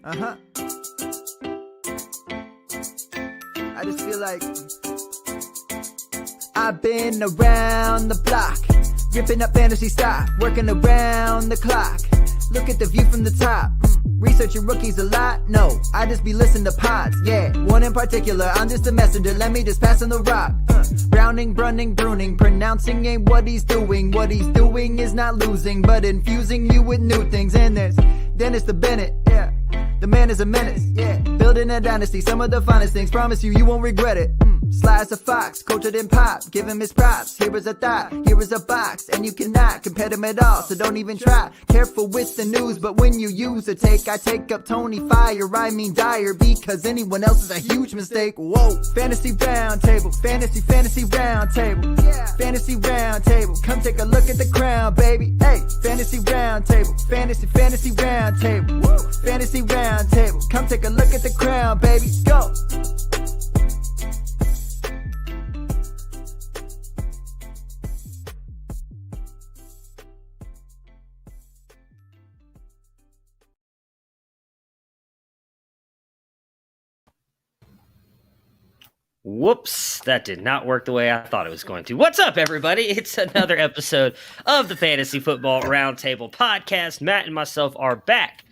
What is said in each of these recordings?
I just feel like I've been around the block, ripping up fantasy stock, working around the clock. Look at the view from the top. Researching rookies a lot? No, I just be listening to pods. Yeah, one in particular, I'm just a messenger. Let me just pass on the rock. Browning, brunning, pruning, pronouncing ain't what he's doing. What he's doing is not losing, but infusing you with new things. And there's Dennis the Bennett, yeah. The man is a menace, yeah. Building a dynasty, some of the finest things. Promise you, you won't regret it. Sly as a fox, cultured in pop. Give him his props. Here is a thought, here is a box. And you cannot compare them at all, so don't even try. Careful with the news, but when you use a take, I take up Tony Fire. I mean Dyer, because anyone else is a huge mistake. Whoa. Fantasy round table, fantasy round table. Yeah. Fantasy round table, come take a look at the crown, baby. Hey, fantasy round table, fantasy round table. Woo. Fantasy round table, come take a look at the crown, baby. Go. Whoops, that did not work the way I thought it was going to. What's up, everybody? It's another episode of the Fantasy Football Roundtable Podcast. Matt and myself are back.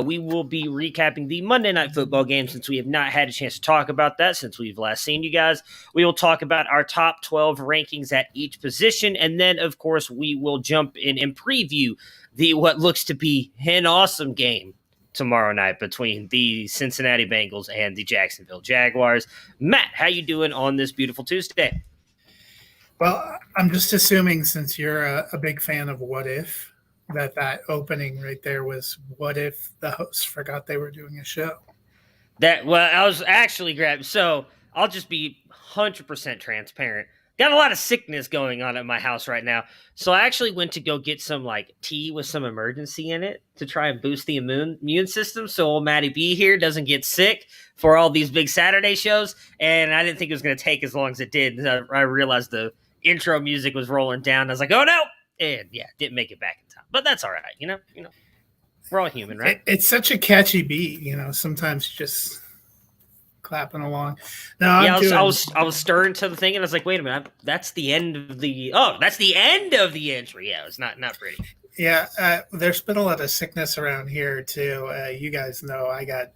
We will be recapping the Monday Night Football game since we have not had a chance to talk about that since we've last seen you guys. We will talk about our top 12 rankings at each position, and then, of course, we will jump in and preview the what looks to be an awesome game tomorrow night between the Cincinnati Bengals and the Jacksonville Jaguars. Matt, how you doing on this beautiful Tuesday? Well, I'm just assuming since you're a big fan of What If, that opening right there was what if the hosts forgot they were doing a show. I was actually grabbing. So I'll just be 100% transparent. Got a lot of sickness going on at my house right now. So I actually went to go get some tea with some emergency in it to try and boost the immune system so old Matty B here doesn't get sick for all these big Saturday shows. And I didn't think it was going to take as long as it did. I realized the intro music was rolling down. I was like, oh no. And yeah, didn't make it back in time. But that's all right. You know, we're all human, right? It's such a catchy beat, sometimes just clapping along. No, I was stirring to the thing, and I was like, "Wait a minute, that's the end of the entry." Yeah, it's not pretty. Yeah, there's been a lot of sickness around here too. You guys know I got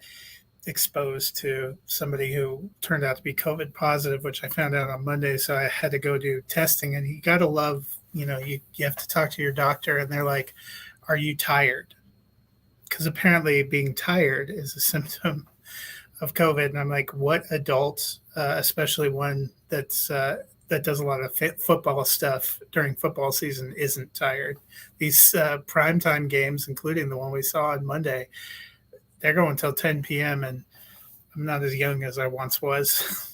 exposed to somebody who turned out to be COVID positive, which I found out on Monday, so I had to go do testing. And you got to love, you have to talk to your doctor, and they're like, "Are you tired?" Because apparently, being tired is a symptom of COVID. And I'm like, what adult, especially one that does a lot of football stuff during football season, isn't tired? These primetime games, including the one we saw on Monday, they're going until 10 p.m. and I'm not as young as I once was.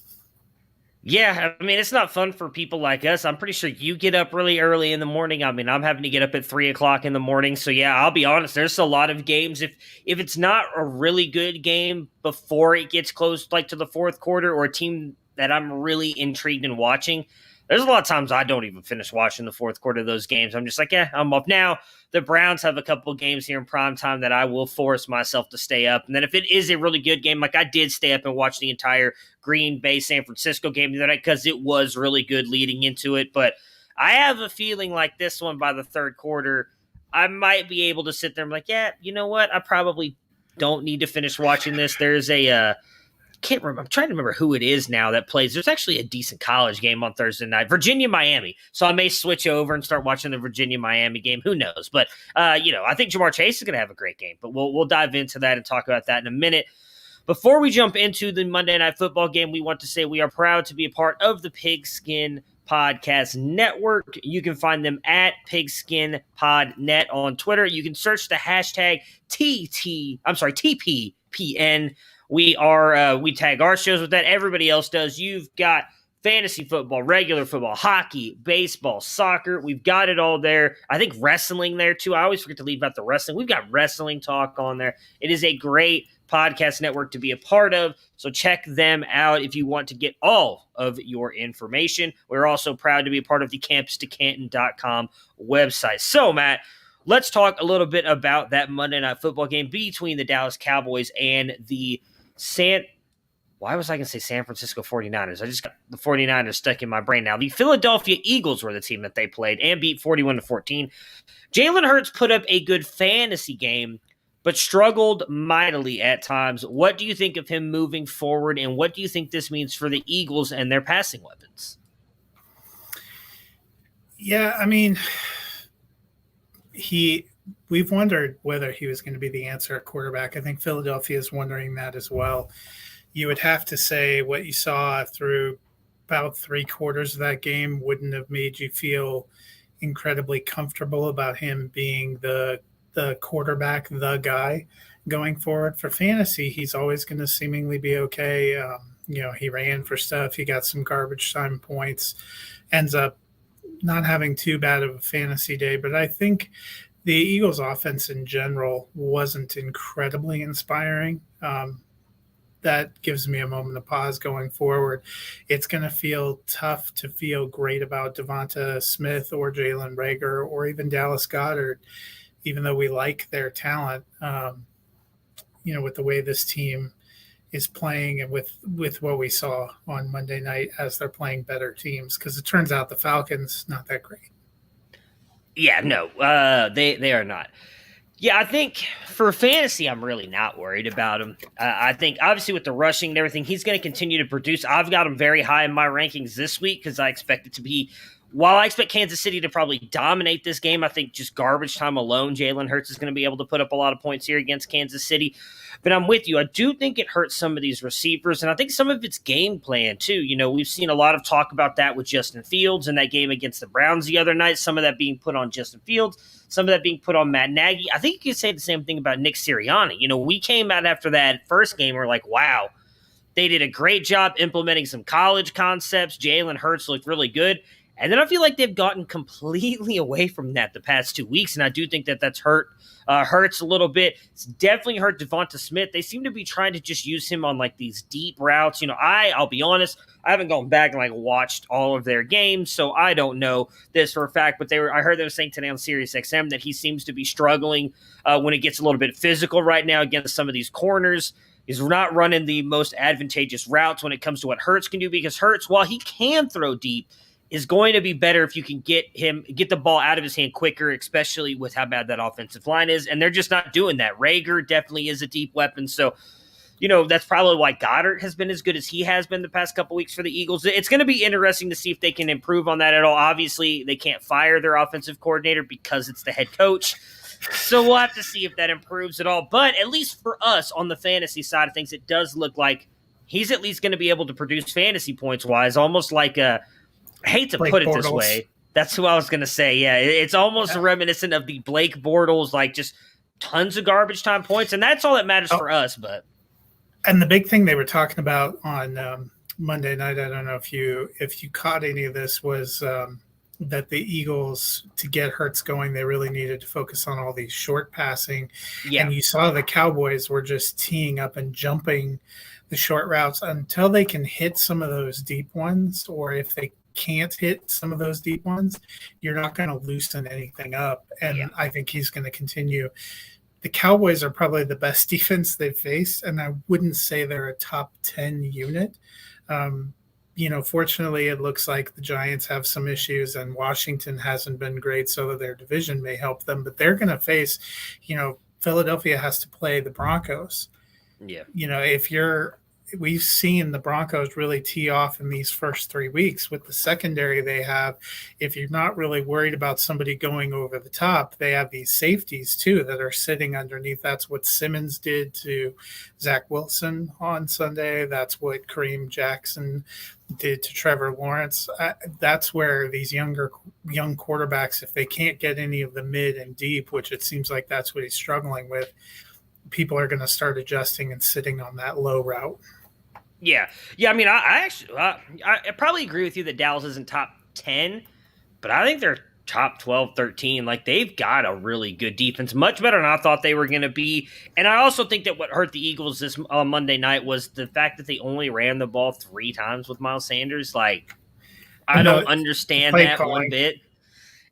Yeah, I mean, it's not fun for people like us. I'm pretty sure you get up really early in the morning. I mean, I'm having to get up at 3 o'clock in the morning. So, yeah, I'll be honest. There's a lot of games. If it's not a really good game before it gets close, to the fourth quarter, or a team that I'm really intrigued in watching, there's a lot of times I don't even finish watching the fourth quarter of those games. I'm just like, yeah, I'm up now. The Browns have a couple of games here in prime time that I will force myself to stay up. And then if it is a really good game, I did stay up and watch the entire Green Bay San Francisco game the other night because it was really good leading into it. But I have a feeling like this one by the third quarter, I might be able to sit there and be like, yeah, you know what? I probably don't need to finish watching this. There's can't remember. I'm trying to remember who it is now that plays. There's actually a decent college game on Thursday night, Virginia-Miami. So I may switch over and start watching the Virginia-Miami game. Who knows? But, I think Jamar Chase is going to have a great game. But we'll dive into that and talk about that in a minute. Before we jump into the Monday Night Football game, we want to say we are proud to be a part of the Pigskin Podcast Network. You can find them at PigskinPodNet on Twitter. You can search the hashtag TPPN. We tag our shows with that. Everybody else does. You've got fantasy football, regular football, hockey, baseball, soccer. We've got it all there. I think wrestling there too. I always forget to leave out the wrestling. We've got wrestling talk on there. It is a great podcast network to be a part of. So check them out if you want to get all of your information. We're also proud to be a part of the campus2canton.com website. So, Matt, let's talk a little bit about that Monday Night Football game between the Dallas Cowboys and the why was I going to say San Francisco 49ers? I just got the 49ers stuck in my brain now. The Philadelphia Eagles were the team that they played and beat 41-14. Jalen Hurts put up a good fantasy game, but struggled mightily at times. What do you think of him moving forward, and what do you think this means for the Eagles and their passing weapons? Yeah, I mean, we've wondered whether he was going to be the answer at quarterback. I think Philadelphia is wondering that as well. You would have to say what you saw through about 3/4 of that game wouldn't have made you feel incredibly comfortable about him being the quarterback, the guy going forward. For fantasy, he's always going to seemingly be okay. He ran for stuff. He got some garbage time points, ends up not having too bad of a fantasy day. But I think the Eagles offense in general wasn't incredibly inspiring. That gives me a moment of pause going forward. It's going to feel tough to feel great about Devonta Smith or Jalen Reagor or even Dallas Goddard, even though we like their talent, with the way this team is playing and with what we saw on Monday night as they're playing better teams, because it turns out the Falcons, not that great. Yeah, no, they are not. Yeah, I think for fantasy, I'm really not worried about him. I think, obviously, with the rushing and everything, he's going to continue to produce. I've got him very high in my rankings this week because I expect it to be – while I expect Kansas City to probably dominate this game, I think just garbage time alone, Jalen Hurts is going to be able to put up a lot of points here against Kansas City. But I'm with you. I do think it hurts some of these receivers, and I think some of it's game plan, too. We've seen a lot of talk about that with Justin Fields in that game against the Browns the other night, some of that being put on Justin Fields, some of that being put on Matt Nagy. I think you could say the same thing about Nick Sirianni. We came out after that first game, we're like, wow, they did a great job implementing some college concepts. Jalen Hurts looked really good. And then I feel like they've gotten completely away from that the past 2 weeks, and I do think that that's hurts a little bit. It's definitely hurt Devonta Smith. They seem to be trying to just use him on like these deep routes. I'll be honest, I haven't gone back and watched all of their games, so I don't know this for a fact. But I heard them saying today on SiriusXM that he seems to be struggling when it gets a little bit physical right now against some of these corners. He's not running the most advantageous routes when it comes to what Hurts can do, because Hurts, while he can throw deep, is going to be better if you can get the ball out of his hand quicker, especially with how bad that offensive line is. And they're just not doing that. Reagor definitely is a deep weapon. So, that's probably why Goddard has been as good as he has been the past couple weeks for the Eagles. It's going to be interesting to see if they can improve on that at all. Obviously, they can't fire their offensive coordinator because it's the head coach. So we'll have to see if that improves at all. But at least for us on the fantasy side of things, it does look like he's at least going to be able to produce fantasy points-wise, almost like I hate to put it this way. That's who I was going to say. Yeah, it's almost reminiscent of the Blake Bortles, just tons of garbage time points, and that's all that matters for us. But and the big thing they were talking about on Monday night, I don't know if you caught any of this, was that the Eagles, to get Hurts going, they really needed to focus on all these short passing. Yeah. And you saw the Cowboys were just teeing up and jumping the short routes until they can hit some of those deep ones, or if they can't hit some of those deep ones, you're not going to loosen anything up. And I think he's going to continue. The Cowboys are probably the best defense they've faced, and I wouldn't say they're a top 10 unit. Fortunately, it looks like the Giants have some issues, and Washington hasn't been great, so their division may help them. But they're going to face, Philadelphia has to play the Broncos. Yeah. We've seen the Broncos really tee off in these first 3 weeks with the secondary they have. If you're not really worried about somebody going over the top, they have these safeties too that are sitting underneath. That's what Simmons did to Zach Wilson on Sunday. That's what Kareem Jackson did to Trevor Lawrence. That's where these young quarterbacks, if they can't get any of the mid and deep, which it seems like that's what he's struggling with, people are going to start adjusting and sitting on that low route. Yeah. I mean, I probably agree with you that Dallas isn't top 10, but I think they're top 12, 13. They've got a really good defense, much better than I thought they were going to be. And I also think that what hurt the Eagles this Monday night was the fact that they only ran the ball 3 times with Miles Sanders. I don't understand that one bit.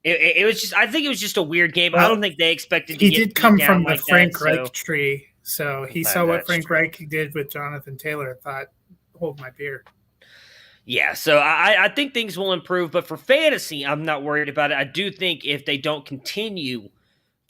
It was just, I think it was just a weird game. I don't think they expected to he get did come beat from down the like Frank that, Reich so. tree, so he saw what Frank Reich did with Jonathan Taylor and thought, hold my beer. Yeah, so I think things will improve, but for fantasy, I'm not worried about it. I do think if they don't continue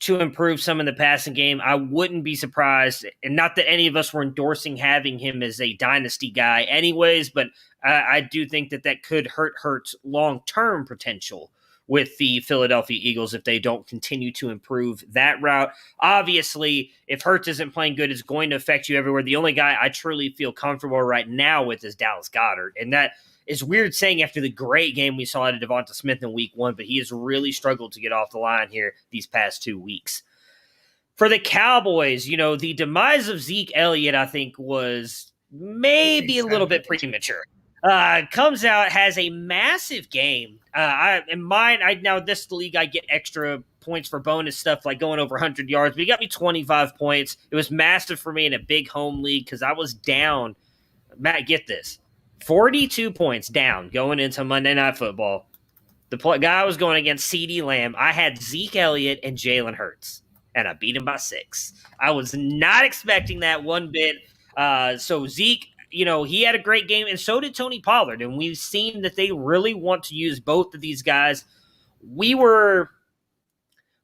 to improve some in the passing game, I wouldn't be surprised. And not that any of us were endorsing having him as a dynasty guy anyways, but I do think that could hurt Hurts' long-term potential with the Philadelphia Eagles if they don't continue to improve that route. Obviously, if Hurts isn't playing good, it's going to affect you everywhere. The only guy I truly feel comfortable right now with is Dallas Goddard. And that is weird saying after the great game we saw out of Devonta Smith in week 1, but he has really struggled to get off the line here these past 2 weeks. For the Cowboys, the demise of Zeke Elliott, I think, was maybe a little bit premature. Comes out, has a massive game. Now this league, I get extra points for bonus stuff like going over 100 yards, but he got me 25 points. It was massive for me in a big home league because I was down. Matt, get this. 42 points down going into Monday Night Football. The guy I was going against, CeeDee Lamb. I had Zeke Elliott and Jalen Hurts, and I beat him by 6. I was not expecting that one bit. So Zeke, he had a great game, and so did Tony Pollard. And we've seen that they really want to use both of these guys. None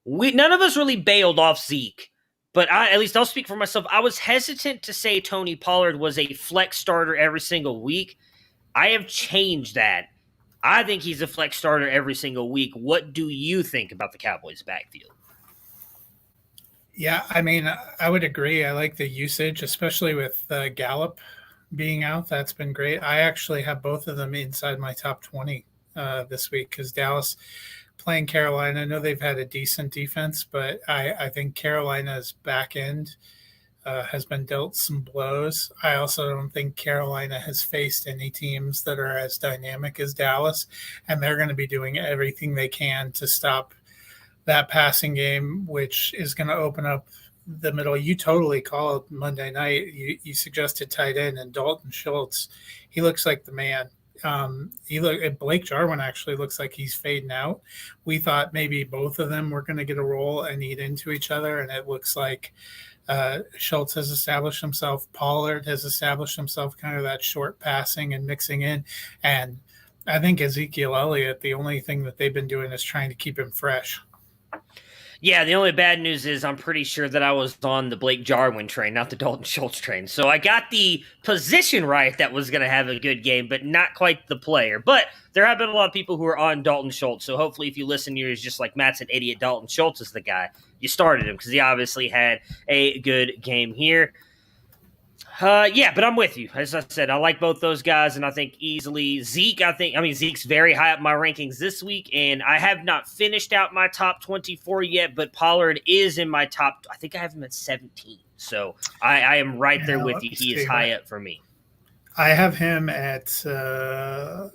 of us really bailed off Zeke, but at least I'll speak for myself. I was hesitant to say Tony Pollard was a flex starter every single week. I have changed that. I think he's a flex starter every single week. What do you think about the Cowboys' backfield? Yeah, I would agree. I like the usage, especially with Gallup being out. That's been great. I actually have both of them inside my top 20 this week because Dallas playing Carolina. I know they've had a decent defense, but I think Carolina's back end has been dealt some blows. I also don't think Carolina has faced any teams that are as dynamic as Dallas, and they're going to be doing everything they can to stop that passing game, which is going to open up the middle. You totally called Monday night. You suggested tight end and Dalton Schultz. He looks like the man. Blake Jarwin actually looks like he's fading out. We thought maybe both of them were going to get a role and eat into each other, and it looks like Schultz has established himself. Pollard has established himself, kind of that short passing and mixing in. And I think Ezekiel Elliott, the only thing that they've been doing is trying to keep him fresh. Yeah, the only bad news is I'm pretty sure that I was on the Blake Jarwin train, not the Dalton Schultz train. So I got the position right that was going to have a good game, but not quite the player. But there have been a lot of people who are on Dalton Schultz. So hopefully if you listen, you're just like Matt's an idiot. Dalton Schultz is the guy. You started him because he obviously had a good game here. But I'm with you. As I said, I like both those guys, and I think easily Zeke, Zeke's very high up my rankings this week, and I have not finished out my top 24 yet, but Pollard is in my top. I think I have him at 17. So I am right there with you. He is high up for me. I have him at I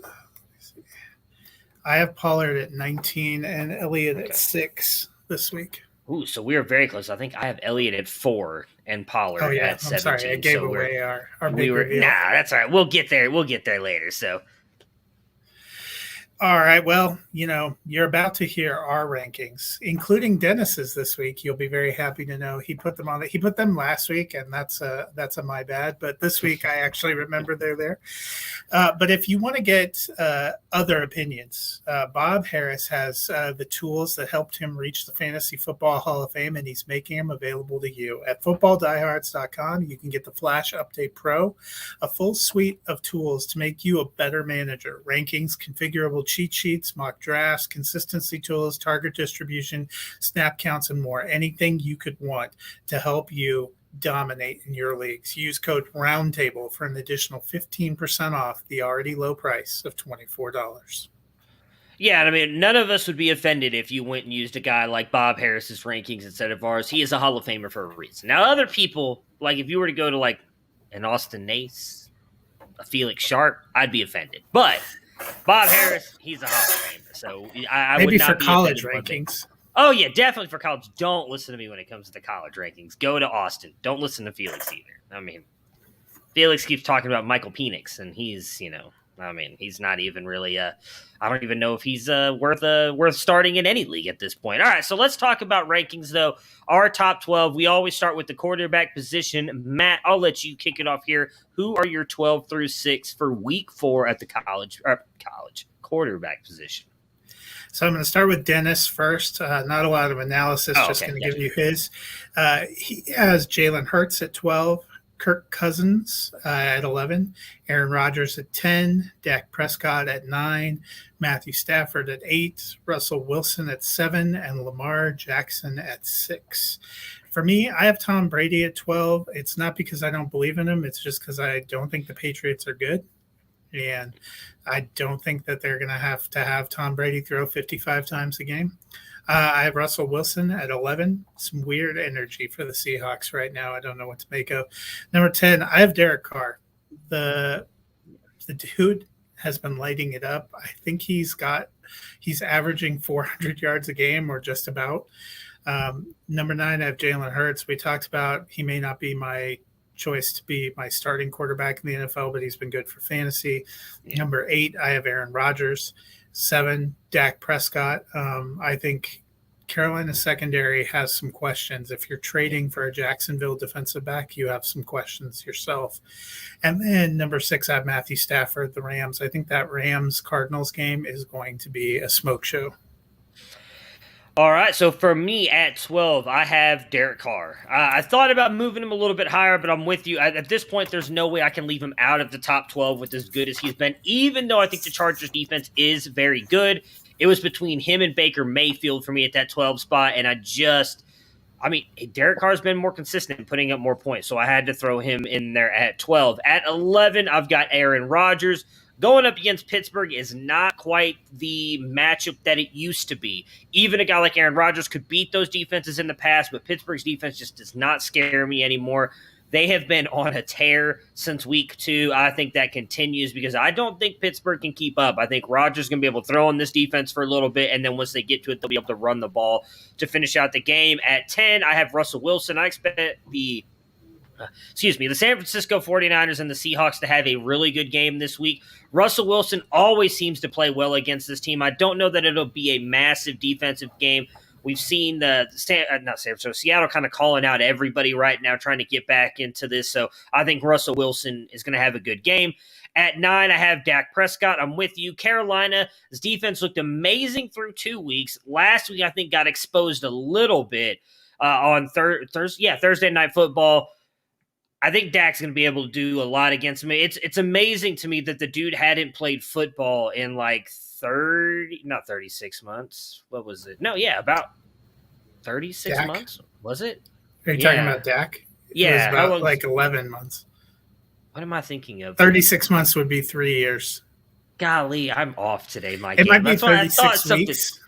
have Pollard at 19 and Elliott at 6 this week. Ooh, so we are very close. I think I have Elliott at 4 and Pollard at 17. I'm sorry, I gave away our big reveal. Nah, that's all right. We'll get there. We'll get there later. So, all right. Well, you're about to hear our rankings, including Dennis's this week. You'll be very happy to know he put them on. He put them last week, and that's a my bad. But this week, I actually remember they're there. But if you want to get other opinions, Bob Harris has the tools that helped him reach the Fantasy Football Hall of Fame, and he's making them available to you. At footballdiehards.com, you can get the Flash Update Pro, a full suite of tools to make you a better manager. Rankings, configurable cheat sheets, mock drafts, consistency tools, target distribution, snap counts, and more. Anything you could want to help you dominate in your leagues. Use code ROUNDTABLE for an additional 15% off the already low price of $24. Yeah, none of us would be offended if you went and used a guy like Bob Harris's rankings instead of ours. He is a Hall of Famer for a reason. Now, other people, like if you were to go to like an Austin Nace, a Felix Sharp, I'd be offended. But Bob Harris, he's a Hall of Famer, so I maybe would not for be college offended. rankings. Oh, yeah, definitely for college. Don't listen to me when it comes to the college rankings. Go to Austin. Don't listen to Felix either. Felix keeps talking about Michael Penix, and he's, I mean, he's not even really I don't even know if he's worth starting in any league at this point. All right, so let's talk about rankings, though. Our top 12, we always start with the quarterback position. Matt, I'll let you kick it off here. Who are your 12 through 6 for week 4 at the college quarterback position? So I'm going to start with Dennis first. Not a lot of analysis, just going to give you his. He has Jalen Hurts at 12, Kirk Cousins at 11, Aaron Rodgers at 10, Dak Prescott at 9, Matthew Stafford at 8, Russell Wilson at 7, and Lamar Jackson at 6. For me, I have Tom Brady at 12. It's not because I don't believe in him. It's just because I don't think the Patriots are good. And I don't think that they're going to have Tom Brady throw 55 times a game. I have Russell Wilson at 11. Some weird energy for the Seahawks right now. I don't know what to make of. Number 10, I have Derek Carr. The dude has been lighting it up. I think he's averaging 400 yards a game or just about. Number 9, I have Jalen Hurts. We talked about he may not be my choice to be my starting quarterback in the NFL, but he's been good for fantasy. Number 8, I have Aaron Rodgers. 7, Dak Prescott. I think Carolina's secondary has some questions. If you're trading for a Jacksonville defensive back, you have some questions yourself. And then number 6, I have Matthew Stafford, the Rams. I think that Rams-Cardinals game is going to be a smoke show. All right, so for me at 12, I have Derek Carr. I thought about moving him a little bit higher, but I'm with you. At this point, there's no way I can leave him out of the top 12 with as good as he's been, even though I think the Chargers defense is very good. It was between him and Baker Mayfield for me at that 12 spot, and Derek Carr's been more consistent in putting up more points, so I had to throw him in there at 12. At 11, I've got Aaron Rodgers. Going up against Pittsburgh is not quite the matchup that it used to be. Even a guy like Aaron Rodgers could beat those defenses in the past, but Pittsburgh's defense just does not scare me anymore. They have been on a tear since week 2. I think that continues because I don't think Pittsburgh can keep up. I think Rodgers is going to be able to throw on this defense for a little bit, and then once they get to it, they'll be able to run the ball to finish out the game. At 10, I have Russell Wilson. I expect the San Francisco 49ers and the Seahawks to have a really good game this week. Russell Wilson always seems to play well against this team. I don't know that it'll be a massive defensive game. We've seen Seattle kind of calling out everybody right now, trying to get back into this. So I think Russell Wilson is going to have a good game. At 9, I have Dak Prescott. I'm with you. Carolina's defense looked amazing through 2 weeks. Last week, I think, got exposed a little bit on Thursday Night Football. I think Dak's going to be able to do a lot against me. It's amazing to me that the dude hadn't played football in like 36 months. What was it? No, yeah, about 36 Dak? Months. Was it? Are you talking about Dak? Yeah. It was about like 11 months. What am I thinking of? 36 months would be 3 years. Golly, I'm off today, Mike. It might be 36 weeks.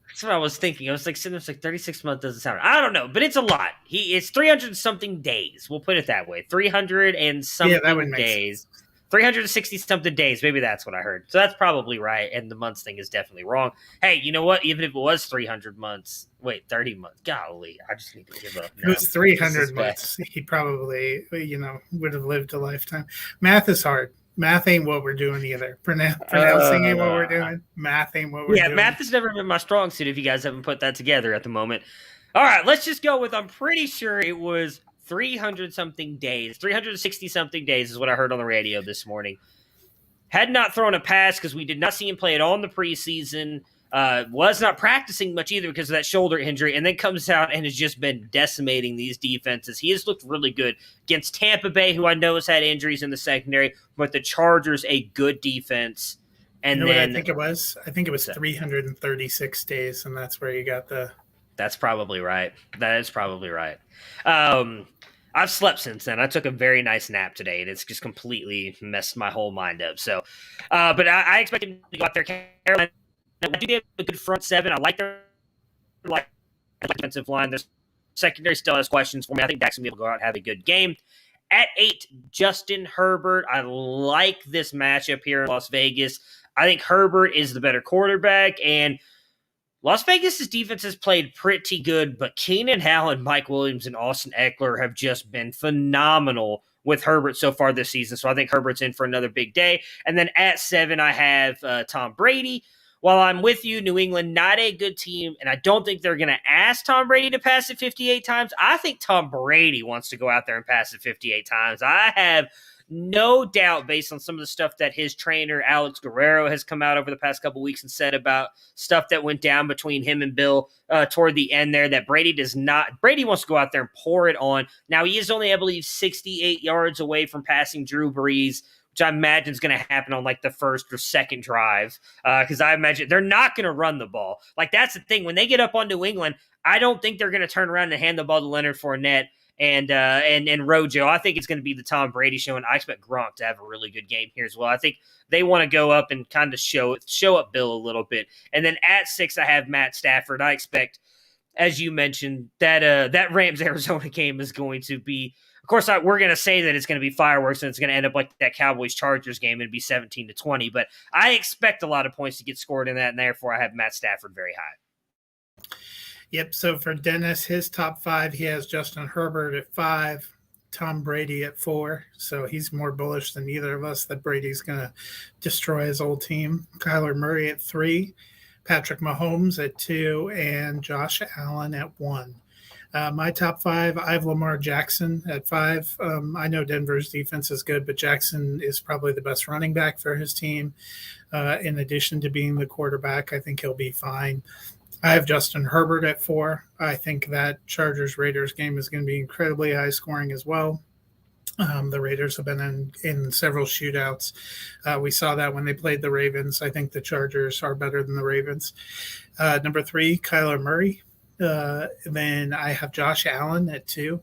That's what I was thinking. I was like, sitting there, like 36 months doesn't sound right. I don't know, but it's a lot. It's 300 something days. We'll put it that way. 300 and something days. 360 something days. Maybe that's what I heard. So that's probably right. And the months thing is definitely wrong. Hey, you know what? Even if it was 300 months, 30 months. Golly, I just need to give up. If it was 300 months, he probably, would have lived a lifetime. Math is hard. Math ain't what we're doing either. Pronouncing ain't what we're doing. Math ain't what we're doing. Yeah, math has never been my strong suit if you guys haven't put that together at the moment. All right, let's just go with, I'm pretty sure it was 300-something days. 360-something days is what I heard on the radio this morning. Had not thrown a pass because we did not see him play at all in the preseason. Was not practicing much either because of that shoulder injury, and then comes out and has just been decimating these defenses. He has looked really good against Tampa Bay, who I know has had injuries in the secondary, but the Chargers, a good defense. And you know then what I think it was? I think it was 336 days, and that's where you got the. That's probably right. That is probably right. I've slept since then. I took a very nice nap today, and it's just completely messed my whole mind up. So, but I expect him to go out there. Carolina, I do have a good front seven. I like their defensive line. Their secondary still has questions for me. I think Dak's going to be able to go out and have a good game. At 8, Justin Herbert. I like this matchup here in Las Vegas. I think Herbert is the better quarterback, and Las Vegas' defense has played pretty good, but Keenan Allen, Mike Williams, and Austin Eckler have just been phenomenal with Herbert so far this season. So I think Herbert's in for another big day. And then at 7, I have Tom Brady. While I'm with you, New England, not a good team, and I don't think they're going to ask Tom Brady to pass it 58 times. I think Tom Brady wants to go out there and pass it 58 times. I have no doubt, based on some of the stuff that his trainer, Alex Guerrero, has come out over the past couple weeks and said about stuff that went down between him and Bill toward the end there, that Brady wants to go out there and pour it on. Now, he is only, I believe, 68 yards away from passing Drew Brees, which I imagine is going to happen on like the first or second drive, because I imagine they're not going to run the ball. Like, that's the thing. When they get up on New England, I don't think they're going to turn around and hand the ball to Leonard Fournette and Rojo. I think it's going to be the Tom Brady show, and I expect Gronk to have a really good game here as well. I think they want to go up and kind of show up Bill a little bit. And then at 6, I have Matt Stafford. I expect, as you mentioned, that Rams-Arizona game is going to be, of course, we're going to say that it's going to be fireworks and it's going to end up like that Cowboys-Chargers game and be 17-20. But I expect a lot of points to get scored in that, and therefore I have Matt Stafford very high. Yep. So for Dennis, his top 5, he has Justin Herbert at 5, Tom Brady at 4. So he's more bullish than either of us that Brady's going to destroy his old team. Kyler Murray at 3, Patrick Mahomes at 2, and Josh Allen at 1. My top 5, I have Lamar Jackson at 5. I know Denver's defense is good, but Jackson is probably the best running back for his team. In addition to being the quarterback, I think he'll be fine. I have Justin Herbert at 4. I think that Chargers-Raiders game is going to be incredibly high scoring as well. The Raiders have been in several shootouts. We saw that when they played the Ravens. I think the Chargers are better than the Ravens. Number 3, Kyler Murray. Then I have Josh Allen at 2.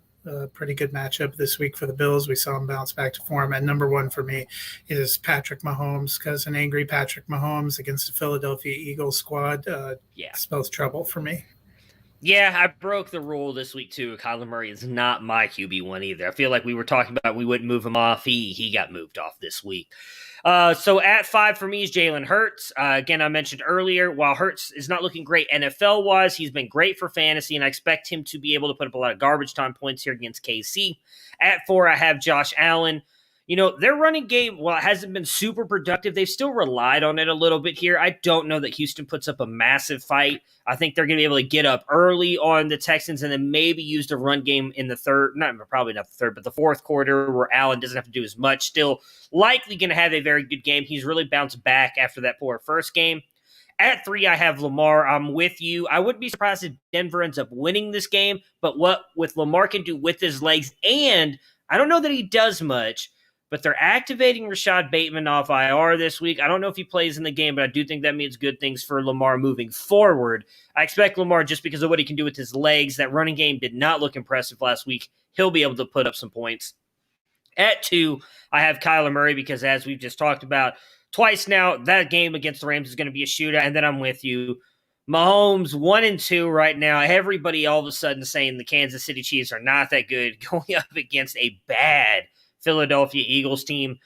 Pretty good matchup this week for the Bills. We saw him bounce back to form. And number 1 for me is Patrick Mahomes, because an angry Patrick Mahomes against the Philadelphia Eagles squad spells trouble for me. Yeah, I broke the rule this week too. Kyler Murray is not my QB1 either. I feel like we were talking about we wouldn't move him off. He got moved off this week. So at 5 for me is Jalen Hurts. Again, I mentioned earlier, while Hurts is not looking great NFL-wise, he's been great for fantasy, and I expect him to be able to put up a lot of garbage time points here against KC. At 4, I have Josh Allen. You know, their running game, while it hasn't been super productive, they've still relied on it a little bit here. I don't know that Houston puts up a massive fight. I think they're going to be able to get up early on the Texans and then maybe use the run game in the probably not the third, but the fourth quarter where Allen doesn't have to do as much. Still likely going to have a very good game. He's really bounced back after that poor first game. At 3, I have Lamar. I'm with you. I wouldn't be surprised if Denver ends up winning this game, but what with Lamar can do with his legs, and I don't know that he does much, but they're activating Rashad Bateman off IR this week. I don't know if he plays in the game, but I do think that means good things for Lamar moving forward. I expect Lamar, just because of what he can do with his legs, that running game did not look impressive last week. He'll be able to put up some points. At 2, I have Kyler Murray because, as we've just talked about twice now, that game against the Rams is going to be a shootout, and then I'm with you. Mahomes 1-2 right now. Everybody all of a sudden saying the Kansas City Chiefs are not that good, going up against a bad Philadelphia Eagles team.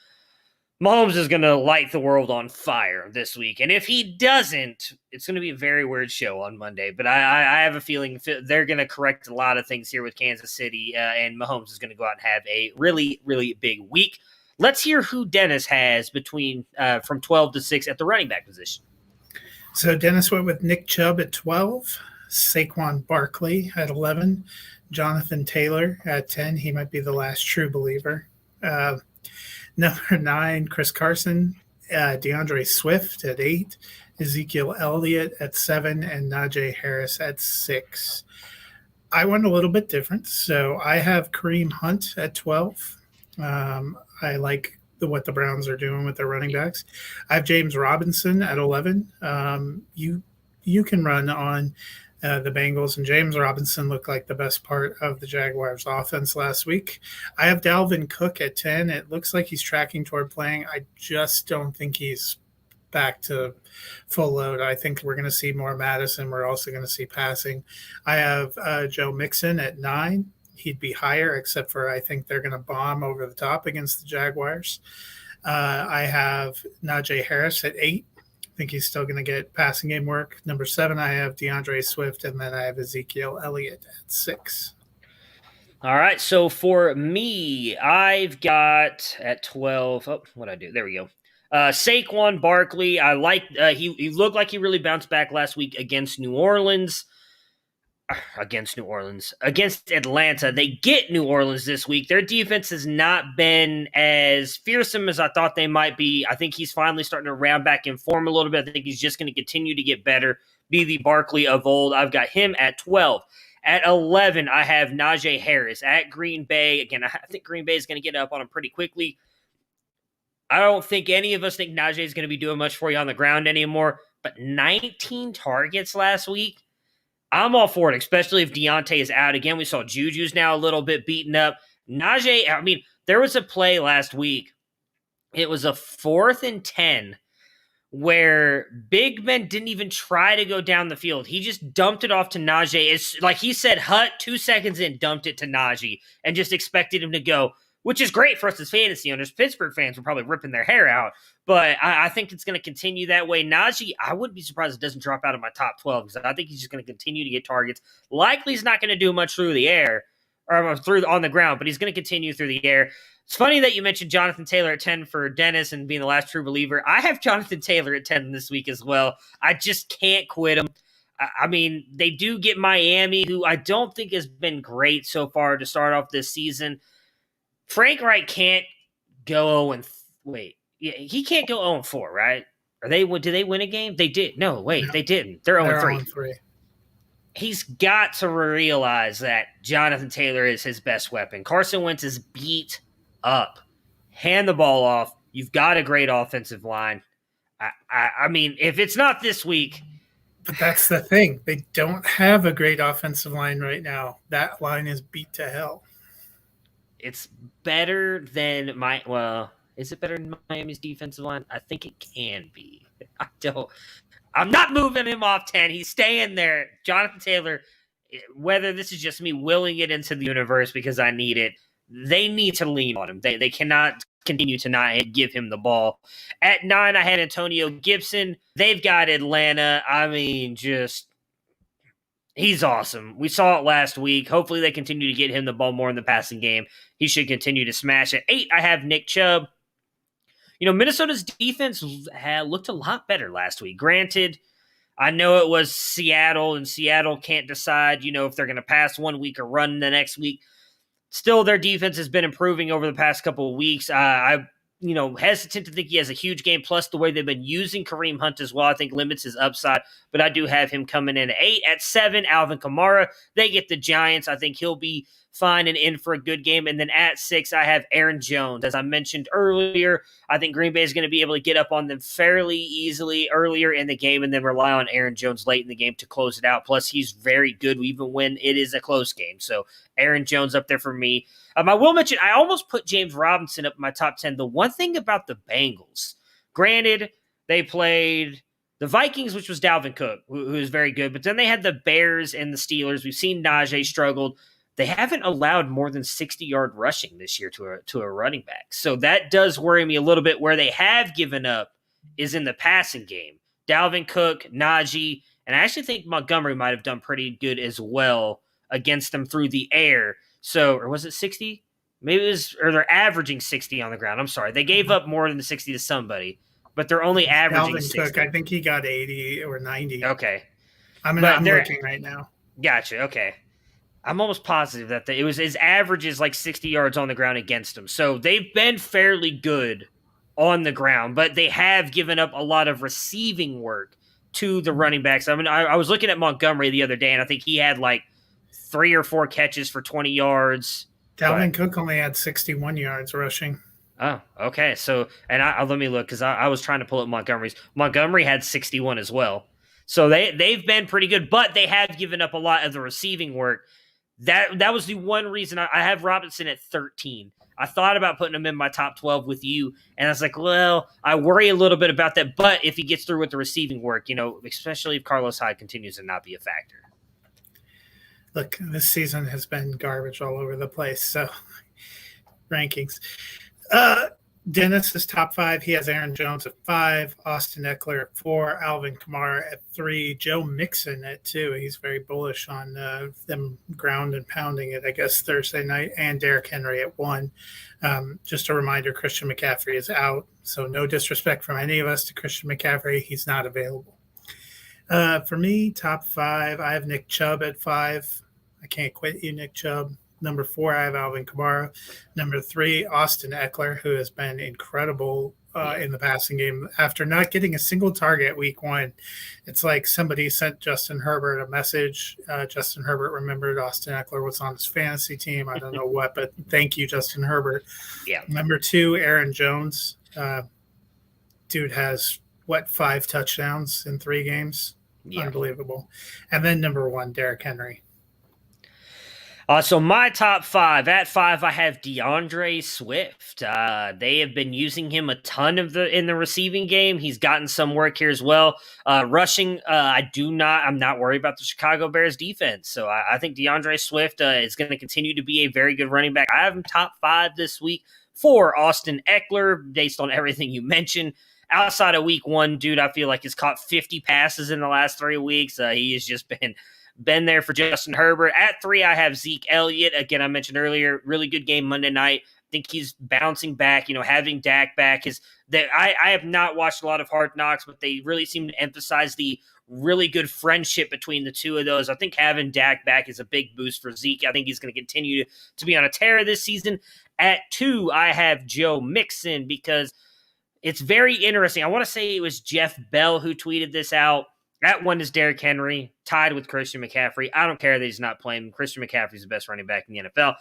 Mahomes is going to light the world on fire this week. And if he doesn't, it's going to be a very weird show on Monday. But I have a feeling they're going to correct a lot of things here with Kansas City, and Mahomes is going to go out and have a really, really big week. Let's hear who Dennis has between from 12 to 6 at the running back position. So Dennis went with Nick Chubb at 12, Saquon Barkley at 11, Jonathan Taylor at 10. He might be the last true believer. Number 9, Chris Carson, DeAndre Swift at 8, Ezekiel Elliott at 7, and Najee Harris at 6. I went a little bit different. So I have Kareem Hunt at 12. I like what the Browns are doing with their running backs. I have James Robinson at 11. You can run on the Bengals, and James Robinson looked like the best part of the Jaguars offense last week. I have Dalvin Cook at 10. It looks like he's tracking toward playing. I just don't think he's back to full load. I think we're going to see more Madison. We're also going to see passing. I have Joe Mixon at 9. He'd be higher, except for I think they're going to bomb over the top against the Jaguars. I have Najee Harris at 8. I think he's still going to get passing game work. Number 7, I have DeAndre Swift, and then I have Ezekiel Elliott at 6. All right, so for me, I've got at 12. Oh, what'd I do? There we go. Saquon Barkley. I like. He looked like he really bounced back last week against New Orleans. Against Atlanta. They get New Orleans this week. Their defense has not been as fearsome as I thought they might be. I think he's finally starting to round back in form a little bit. I think he's just going to continue to get better, be the Barkley of old. I've got him at 12. At 11, I have Najee Harris at Green Bay. Again, I think Green Bay is going to get up on him pretty quickly. I don't think any of us think Najee is going to be doing much for you on the ground anymore, but 19 targets last week. I'm all for it, especially if Deontay is out again. We saw Juju's now a little bit beaten up. Najee, I mean, there was a play last week. It was a 4th and 10 where Big Ben didn't even try to go down the field. He just dumped it off to Najee. It's like he said, Hut, 2 seconds in, dumped it to Najee and just expected him to go, which is great for us as fantasy owners. Pittsburgh fans were probably ripping their hair out, but I think it's going to continue that way. Najee, I wouldn't be surprised if it doesn't drop out of my top 12 because I think he's just going to continue to get targets. Likely he's not going to do much through the air or on the ground, but he's going to continue through the air. It's funny that you mentioned Jonathan Taylor at 10 for Dennis and being the last true believer. I have Jonathan Taylor at 10 this week as well. I just can't quit him. I mean, they do get Miami, who I don't think has been great so far to start off this season. Frank Wright can't go 0 wait. Yeah, he can't go 0-4, right? Did they win a game? They did. No, wait, no. They didn't. They're 0-3. He's got to realize that Jonathan Taylor is his best weapon. Carson Wentz is beat up. Hand the ball off. You've got a great offensive line. I mean, if it's not this week. But that's the thing. They don't have a great offensive line right now. That line is beat to hell. It's better than is it better than Miami's defensive line? I think it can be. I'm not moving him off 10. He's staying there. Jonathan Taylor, whether this is just me willing it into the universe because I need it, they need to lean on him. They cannot continue to not give him the ball. At 9, I had Antonio Gibson. They've got Atlanta. I mean, he's awesome. We saw it last week. Hopefully they continue to get him the ball more in the passing game. He should continue to smash it. 8, I have Nick Chubb. Minnesota's defense looked a lot better last week. Granted, I know it was Seattle, and Seattle can't decide, if they're going to pass one week or run the next week. Still, their defense has been improving over the past couple of weeks. I'm hesitant to think he has a huge game, plus the way they've been using Kareem Hunt as well, I think limits his upside, but I do have him coming in at 8. At 7, Alvin Kamara. They get the Giants. I think he'll be fine and in for a good game. And then at 6, I have Aaron Jones. As I mentioned earlier, I think Green Bay is going to be able to get up on them fairly easily earlier in the game and then rely on Aaron Jones late in the game to close it out. Plus, he's very good even when it is a close game. So Aaron Jones up there for me. I will mention, I almost put James Robinson up in my top 10. The one thing about the Bengals, granted, they played the Vikings, which was Dalvin Cook, who is very good, but then they had the Bears and the Steelers. We've seen Najee struggled. They haven't allowed more than 60-yard rushing this year to a running back. So that does worry me a little bit. Where they have given up is in the passing game. Dalvin Cook, Najee, and I actually think Montgomery might have done pretty good as well against them through the air. So, or was it 60? Maybe it was, or they're averaging 60 on the ground. I'm sorry. They gave up more than the 60 to somebody, but they're only averaging Dalvin 60. Cook, I think he got 80 or 90. Okay. I'm looking right now. Gotcha. Okay. I'm almost positive that it was his average is like 60 yards on the ground against them. So they've been fairly good on the ground, but they have given up a lot of receiving work to the running backs. I mean, I was looking at Montgomery the other day, and I think he had like 3 or 4 catches for 20 yards. Dalvin Cook only had 61 yards rushing. Oh, okay. So, and let me look because I was trying to pull up Montgomery's. Montgomery had 61 as well. So they've been pretty good, but they have given up a lot of the receiving work. That was the one reason I have Robinson at 13. I thought about putting him in my top 12 with you, and I was like, well, I worry a little bit about that. But if he gets through with the receiving work, especially if Carlos Hyde continues to not be a factor. Look, this season has been garbage all over the place. So, rankings. Dennis is top 5. He has Aaron Jones at 5, Austin Eckler at 4, Alvin Kamara at 3, Joe Mixon at 2. He's very bullish on them ground and pounding it, I guess, Thursday night, and Derrick Henry at 1. Just a reminder, Christian McCaffrey is out, so no disrespect from any of us to Christian McCaffrey. He's not available. For me, top 5, I have Nick Chubb at 5. I can't quit you, Nick Chubb. Number 4, I have Alvin Kamara. Number 3, Austin Eckler, who has been incredible in the passing game. After not getting a single target week 1, it's like somebody sent Justin Herbert a message. Justin Herbert remembered Austin Eckler was on his fantasy team. I don't know what, but thank you, Justin Herbert. Yeah. Number 2, Aaron Jones. Dude has, 5 touchdowns in 3 games? Yeah. Unbelievable. And then number 1, Derrick Henry. So my top 5, at 5, I have Deandre Swift. They have been using him a ton in the receiving game. He's gotten some work here as well. Rushing, I'm not worried about the Chicago Bears defense. So I think Deandre Swift is going to continue to be a very good running back. I have him top 5 this week for Austin Eckler, based on everything you mentioned. Outside of week 1, dude, I feel like he's caught 50 passes in the last 3 weeks. He has just been there for Justin Herbert. At 3, I have Zeke Elliott. Again, I mentioned earlier, really good game Monday night. I think he's bouncing back. Having Dak back I have not watched a lot of Hard Knocks, but they really seem to emphasize the really good friendship between the two of those. I think having Dak back is a big boost for Zeke. I think he's going to continue to be on a tear this season. At 2, I have Joe Mixon, because it's very interesting. I want to say it was Jeff Bell who tweeted this out. At 1 is Derrick Henry, tied with Christian McCaffrey. I don't care that he's not playing. Christian McCaffrey's the best running back in the NFL.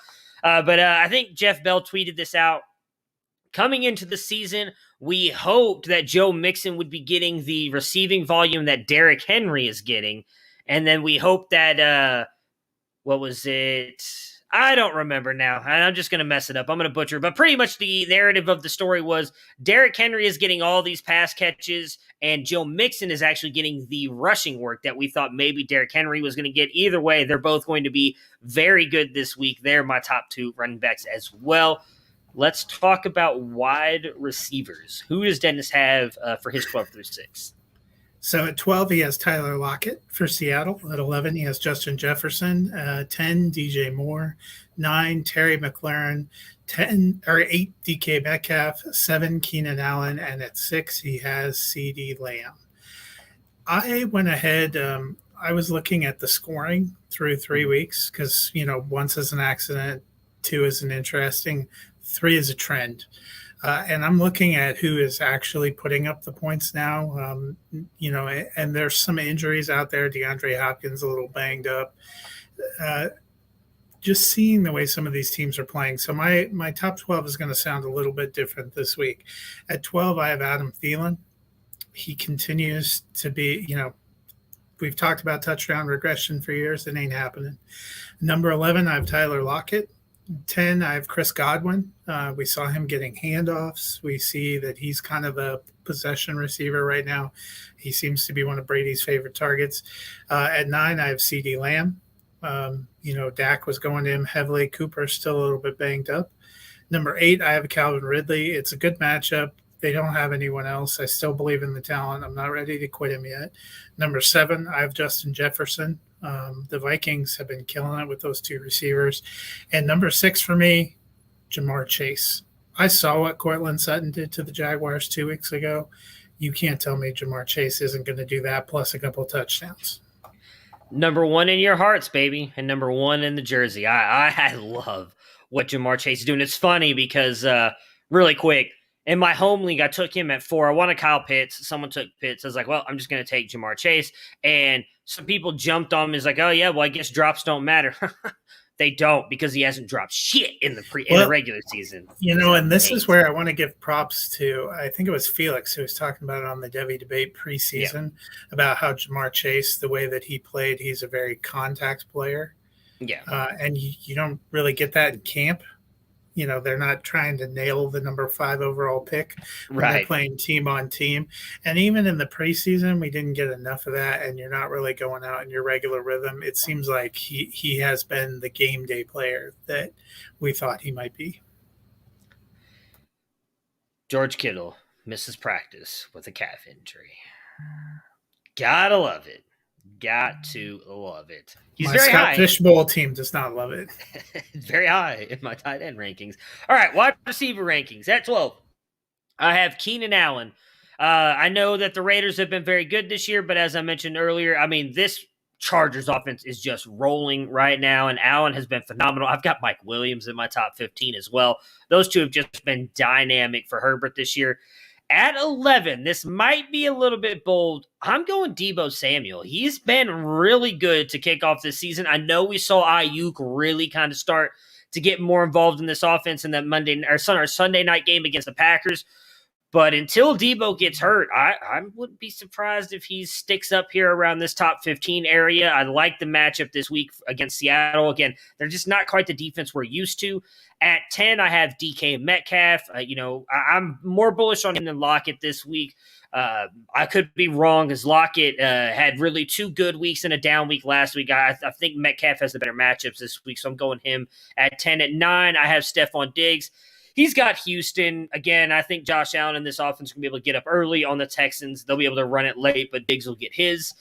But I think Jeff Bell tweeted this out. Coming into the season, we hoped that Joe Mixon would be getting the receiving volume that Derrick Henry is getting. And then we hoped that, what was it? I don't remember now, and I'm just going to mess it up. I'm going to butcher it. But pretty much the narrative of the story was Derrick Henry is getting all these pass catches, and Joe Mixon is actually getting the rushing work that we thought maybe Derrick Henry was going to get. Either way, they're both going to be very good this week. They're my top 2 running backs as well. Let's talk about wide receivers. Who does Dennis have for his 12 through 6? So at 12, he has Tyler Lockett for Seattle. At 11, he has Justin Jefferson. 10, DJ Moore. 9, Terry McLaurin. 8, DK Metcalf. 7, Keenan Allen. And at 6, he has CeeDee Lamb. I went ahead. I was looking at the scoring through 3 weeks because, 1 is an accident, 2 is an interesting, 3 is a trend. And I'm looking at who is actually putting up the points now, and there's some injuries out there. DeAndre Hopkins a little banged up. Just seeing the way some of these teams are playing. So my top 12 is going to sound a little bit different this week. At 12, I have Adam Thielen. He continues to be, we've talked about touchdown regression for years. It ain't happening. Number 11, I have Tyler Lockett. 10, I have Chris Godwin. We saw him getting handoffs. We see that he's kind of a possession receiver right now. He seems to be one of Brady's favorite targets. At 9, I have CeeDee Lamb. Dak was going to him heavily. Cooper's still a little bit banged up. Number 8, I have Calvin Ridley. It's a good matchup. They don't have anyone else. I still believe in the talent. I'm not ready to quit him yet. Number 7, I have Justin Jefferson. The Vikings have been killing it with those 2 receivers. And number 6 for me, Jamar Chase. I saw what Cortland Sutton did to the Jaguars 2 weeks ago. You can't tell me Jamar Chase isn't going to do that, plus a couple touchdowns. Number 1 in your hearts, baby, and number 1 in the jersey. I love what Jamar Chase is doing. It's funny because, really quick, in my home league, I took him at 4. I wanted Kyle Pitts. Someone took Pitts. I was like, well, I'm just going to take Jamar Chase. And some people jumped on me. It's like, oh, yeah, well, I guess drops don't matter. They don't, because he hasn't dropped shit in the regular season. And this is where I want to give props to, I think it was Felix who was talking about it on the Devi debate preseason, about how Jamar Chase, the way that he played, he's a very contact player. Yeah. And you don't really get that in camp. They're not trying to nail the number 5 overall pick when they're playing team on team. And even in the preseason, we didn't get enough of that, and you're not really going out in your regular rhythm. It seems like he has been the game day player that we thought he might be. George Kittle misses practice with a calf injury. Gotta love it. Got to love it. He's my very Scott high. Fishbowl team does not love it. Very high in my tight end rankings. All right, wide receiver rankings at 12. I have Keenan Allen. I know that the Raiders have been very good this year, but as I mentioned earlier, I mean, this Chargers offense is just rolling right now, and Allen has been phenomenal. I've got Mike Williams in my top 15 as well. Those two have just been dynamic for Herbert this year. At 11, this might be a little bit bold. I'm going Deebo Samuel. He's been really good to kick off this season. I know we saw Ayuk really kind of start to get more involved in this offense in that Sunday night game against the Packers. But until Deebo gets hurt, I wouldn't be surprised if he sticks up here around this top 15 area. I like the matchup this week against Seattle. Again, they're just not quite the defense we're used to. At 10, I have DK Metcalf. I'm more bullish on him than Lockett this week. I could be wrong, as Lockett had really 2 good weeks and a down week last week. I think Metcalf has the better matchups this week, so I'm going him at 10. At 9, I have Stephon Diggs. He's got Houston. Again, I think Josh Allen and this offense can be able to get up early on the Texans. They'll be able to run it late, but Diggs will get his.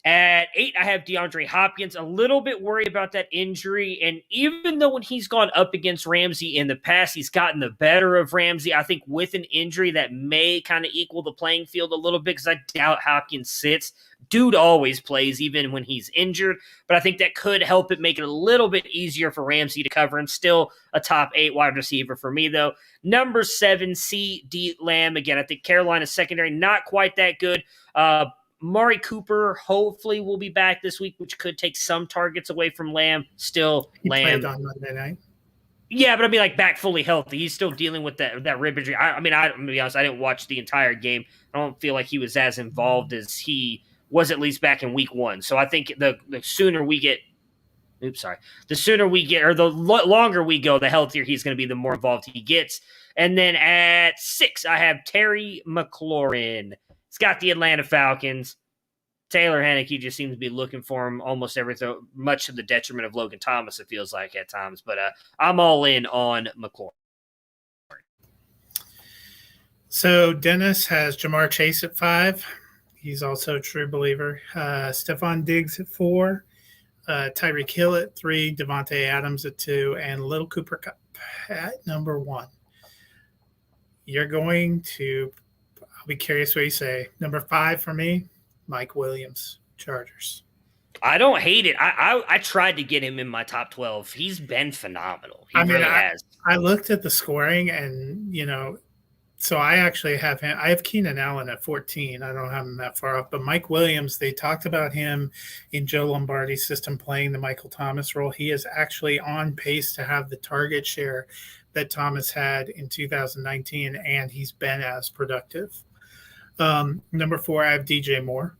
At 8, I have DeAndre Hopkins. A little bit worried about that injury. And even though when he's gone up against Ramsey in the past, he's gotten the better of Ramsey, I think with an injury that may kind of equal the playing field a little bit, because I doubt Hopkins sits. Dude always plays, even when he's injured. But I think that could help it make it a little bit easier for Ramsey to cover him. Still a top 8 wide receiver for me, though. Number 7, C.D. Lamb. Again, I think Carolina's secondary, not quite that good. Mari Cooper hopefully will be back this week, which could take some targets away from Lamb. Still, He Lamb. played on Monday night. Yeah, but I mean, like, back fully healthy. He's still dealing with that rib injury. I'm gonna be honest, I didn't watch the entire game. I don't feel like he was as involved as he was at least back in week 1. So I think the sooner we get – the sooner we get – or the longer we go, the healthier he's going to be, the more involved he gets. And then at 6, I have Terry McLaurin. He's got the Atlanta Falcons. Taylor Heinicke just seems to be looking for him almost everything, much to the detriment of Logan Thomas, it feels like at times. But I'm all in on McLaurin. So Dennis has Jamar Chase at 5. He's also a true believer. Stephon Diggs at 4. Tyreek Hill at 3. Devante Adams at 2. And Little Cooper Kupp at number 1. You're going to – I'll be curious what you say. Number 5 for me, Mike Williams, Chargers. I don't hate it. I tried to get him in my top 12. He's been phenomenal. He really has. I looked at the scoring and, so I actually have him. I have Keenan Allen at 14. I don't have him that far off. But Mike Williams, they talked about him in Joe Lombardi's system playing the Michael Thomas role. He is actually on pace to have the target share that Thomas had in 2019, and he's been as productive. Number 4, I have DJ Moore.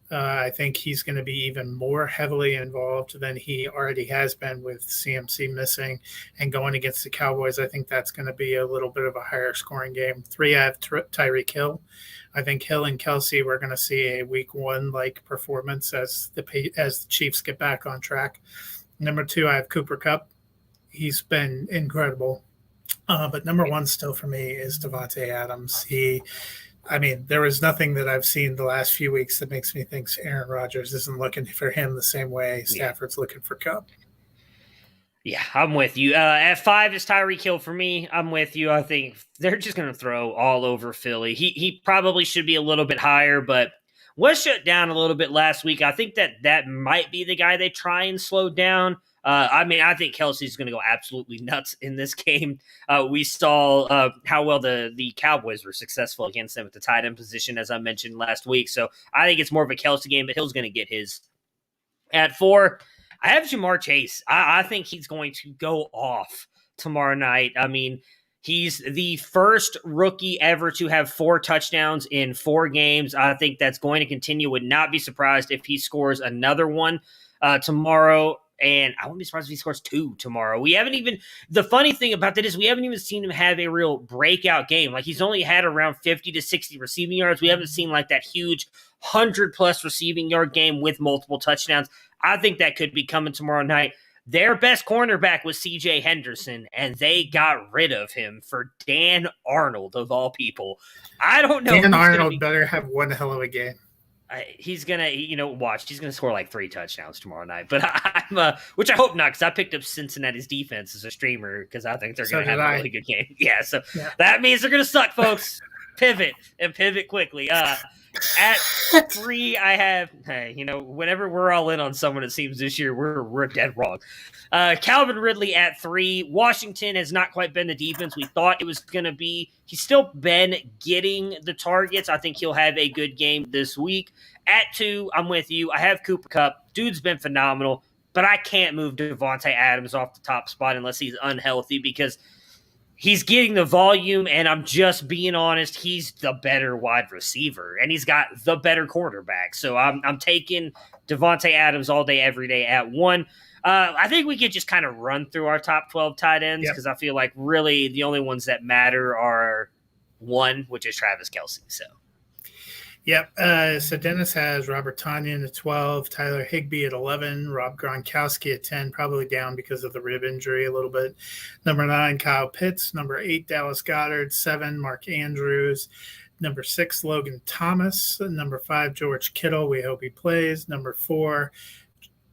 I think he's going to be even more heavily involved than he already has been with CMC missing and going against the Cowboys. I think that's going to be a little bit of a higher scoring game. 3, I have Tyreek Hill. I think Hill and Kelsey, we're going to see a week 1-like performance as the Chiefs get back on track. Number 2, I have Cooper Kupp. He's been incredible. But number 1 still for me is Devante Adams. There was nothing that I've seen the last few weeks that makes me think Aaron Rodgers isn't looking for him the same way Stafford's looking for Kupp. Yeah, I'm with you. At 5 is Tyreek Hill for me. I'm with you. I think they're just going to throw all over Philly. He probably should be a little bit higher, but was shut down a little bit last week. I think that might be the guy they try and slow down. I think Kelsey's going to go absolutely nuts in this game. We saw how well the Cowboys were successful against them at the tight end position, as I mentioned last week. So I think it's more of a Kelsey game, but Hill's going to get his. At 4, I have Jamar Chase. I think he's going to go off tomorrow night. He's the first rookie ever to have 4 touchdowns in 4 games. I think that's going to continue. Would not be surprised if he scores another one tomorrow. And I wouldn't be surprised if he scores 2 tomorrow. The funny thing about that is we haven't even seen him have a real breakout game. Like, he's only had around 50 to 60 receiving yards. We haven't seen like that huge 100-plus receiving yard game with multiple touchdowns. I think that could be coming tomorrow night. Their best cornerback was C.J. Henderson, and they got rid of him for Dan Arnold, of all people. I don't know. Dan Arnold better have one hell of a game. He's gonna, watch. He's gonna score like 3 touchdowns tomorrow night. But I'm, which I hope not, because I picked up Cincinnati's defense as a streamer because I think they're gonna have a really good game. Yeah, so that means they're gonna suck, folks. Pivot quickly. At 3, I have, whenever we're all in on someone, it seems this year we're dead wrong. Calvin Ridley at 3. Washington has not quite been the defense we thought it was going to be. He's still been getting the targets. I think he'll have a good game this week. At 2, I'm with you. I have Cooper Kupp. Dude's been phenomenal, but I can't move Devante Adams off the top spot unless he's unhealthy because he's getting the volume, and I'm just being honest, he's the better wide receiver, and he's got the better quarterback. So I'm taking Devante Adams all day, every day at 1. I think we could just kind of run through our top 12 tight ends because I feel like really the only ones that matter are 1, which is Travis Kelce. So. Yep. So Dennis has Robert Tonyan at 12, Tyler Higby at 11, Rob Gronkowski at 10, probably down because of the rib injury a little bit. Number 9, Kyle Pitts. Number 8, Dallas Goddard. 7, Mark Andrews. Number 6, Logan Thomas. Number 5, George Kittle. We hope he plays. Number 4,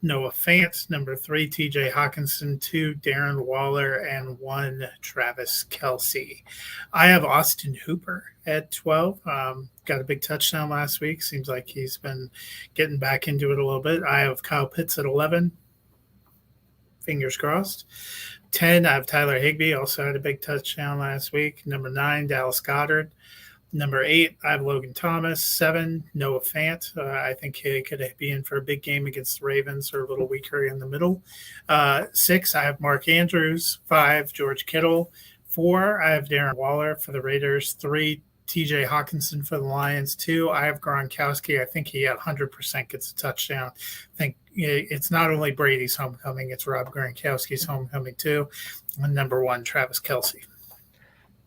Noah Fant. Number 3, TJ Hawkinson. 2, Darren Waller. And 1, Travis Kelce. I have Austin Hooper at 12. Got a big touchdown last week. Seems like he's been getting back into it a little bit. I have Kyle Pitts at 11. Fingers crossed. 10, I have Tyler Higby. Also had a big touchdown last week. Number 9, Dallas Goddard. Number 8, I have Logan Thomas. 7, Noah Fant. I think he could be in for a big game against the Ravens or a little weaker in the middle. 6, I have Mark Andrews. 5, George Kittle. 4, I have Darren Waller for the Raiders. 3, TJ Hawkinson for the Lions. 2, I have Gronkowski. I think he 100% gets a touchdown. I think it's not only Brady's homecoming, it's Rob Gronkowski's homecoming too. And number 1, Travis Kelce.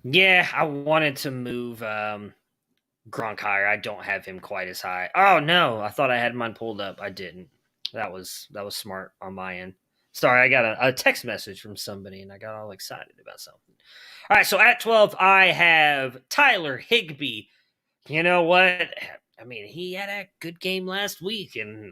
Yeah, I wanted to move Gronk higher. I don't have him quite as high. Oh no, I thought I had mine pulled up. I didn't. That was smart on my end. Sorry, I got a text message from somebody and I got all excited about something. All right, so at 12, I have Tyler Higby. You know what? I mean, he had a good game last week, and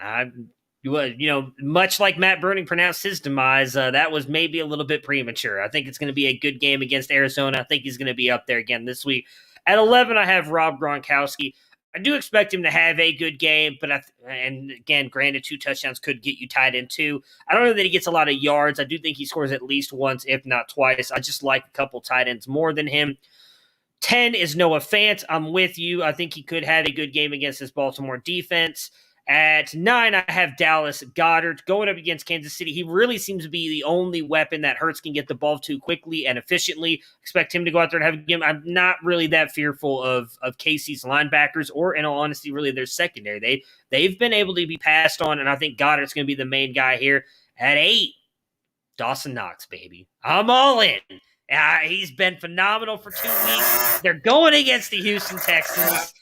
much like Matt Bruning pronounced his demise, that was maybe a little bit premature. I think it's going to be a good game against Arizona. I think he's going to be up there again this week. At 11, I have Rob Gronkowski. I do expect him to have a good game, but and again, granted, 2 touchdowns could get you tied in 2. I don't know that he gets a lot of yards. I do think he scores at least once, if not twice. I just like a couple tight ends more than him. 10 is Noah Fant. I'm with you. I think he could have a good game against this Baltimore defense. At 9, I have Dallas Goddard going up against Kansas City. He really seems to be the only weapon that Hurts can get the ball to quickly and efficiently. Expect him to go out there and have a game. I'm not really that fearful of KC's linebackers or, in all honesty, really their secondary. They've been able to be passed on, and I think Goddard's going to be the main guy here. At 8, Dawson Knox, baby. I'm all in. He's been phenomenal for 2 weeks. They're going against the Houston Texans.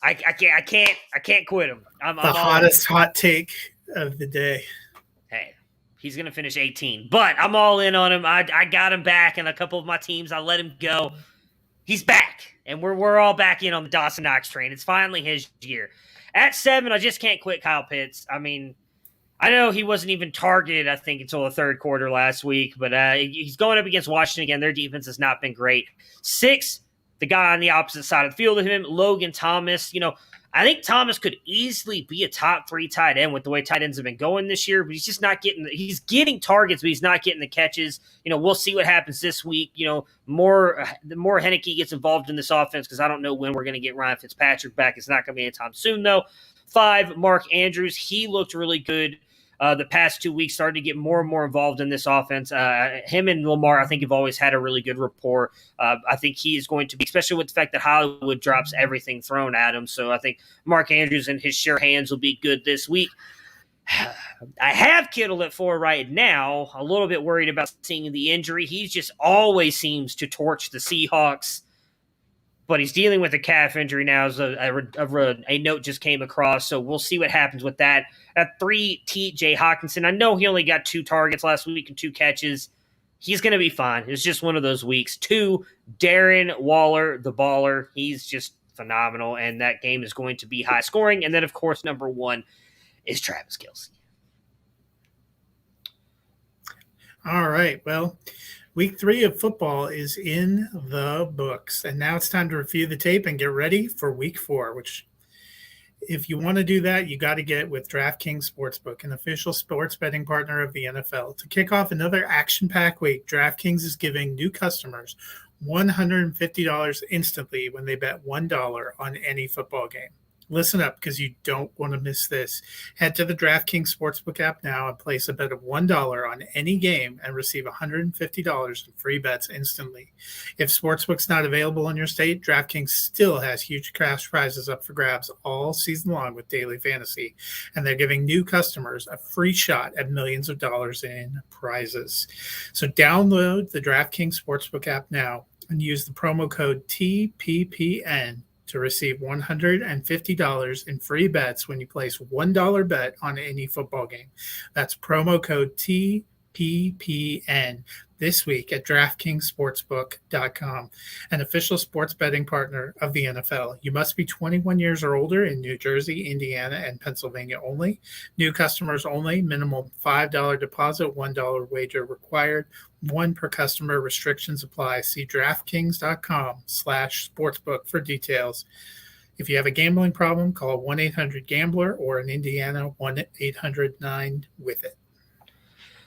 I can't quit him. I'm hottest hot take of the day. Hey, he's gonna finish 18, but I'm all in on him. I got him back in a couple of my teams. I let him go. He's back, and we're all back in on the Dawson Knox train. It's finally his year. At 7, I just can't quit Kyle Pitts. I mean, I know he wasn't even targeted, I think, until the third quarter last week, but he's going up against Washington again. Their defense has not been great. 6, the guy on the opposite side of the field of him, Logan Thomas. I think Thomas could easily be a top 3 tight end with the way tight ends have been going this year, but he's just not he's getting targets, but he's not getting the catches. We'll see what happens this week. The more Henneke gets involved in this offense, because I don't know when we're going to get Ryan Fitzpatrick back. It's not going to be anytime soon, though. 5, Mark Andrews. He looked really good. The past 2 weeks started to get more and more involved in this offense. Him and Lamar, I think, have always had a really good rapport. I think he is going to be, especially with the fact that Hollywood drops everything thrown at him. So I think Mark Andrews and his sure hands will be good this week. I have Kittle at 4 right now. A little bit worried about seeing the injury. He just always seems to torch the Seahawks. but he's dealing with a calf injury now. As a note just came across, so we'll see what happens with that. At 3, T.J. Hawkinson. I know he only got 2 targets last week and 2 catches. He's going to be fine. It's just one of those weeks. 2, Darren Waller, the baller. He's just phenomenal, and that game is going to be high scoring. And then, of course, number 1 is Travis Kelce. All right. Well, week 3 of football is in the books, and now it's time to review the tape and get ready for week 4, which if you want to do that, you got to get with DraftKings Sportsbook, an official sports betting partner of the NFL. To kick off another action-packed week, DraftKings is giving new customers $150 instantly when they bet $1 on any football game. Listen up, because you don't want to miss this. Head to the DraftKings Sportsbook app now and place a bet of $1 on any game and receive $150 in free bets instantly. If Sportsbook's not available in your state, DraftKings still has huge cash prizes up for grabs all season long with daily fantasy, and they're giving new customers a free shot at millions of dollars in prizes. So download the DraftKings Sportsbook app now and use the promo code TPPN to receive $150 in free bets when you place $1 bet on any football game. That's promo code TPPN this week at DraftKingsSportsbook.com, an official sports betting partner of the NFL. You must be 21 years or older in New Jersey, Indiana, and Pennsylvania only. New customers only. Minimum $5 deposit, $1 wager required. 1 per customer. Restrictions apply. See DraftKings.com/sportsbook for details. If you have a gambling problem, call 1-800-GAMBLER or in Indiana, 1-800-9-WITH-IT.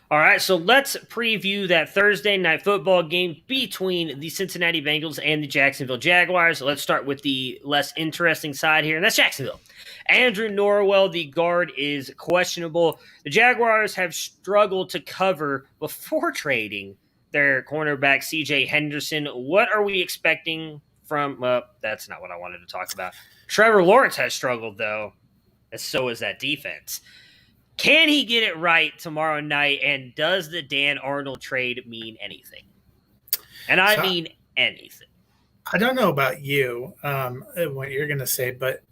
All right, so let's preview that Thursday night football game between the Cincinnati Bengals and the Jacksonville Jaguars. Let's start with the less interesting side here, and that's Jacksonville. Andrew Norwell, the guard, is questionable. The Jaguars have struggled to cover before trading their cornerback, C.J. Henderson. What are we expecting from that's not what I wanted to talk about. Trevor Lawrence has struggled, though, and so is that defense. Can he get it right tomorrow night, and does the Dan Arnold trade mean anything? And I mean anything. I don't know about you, what you're going to say, but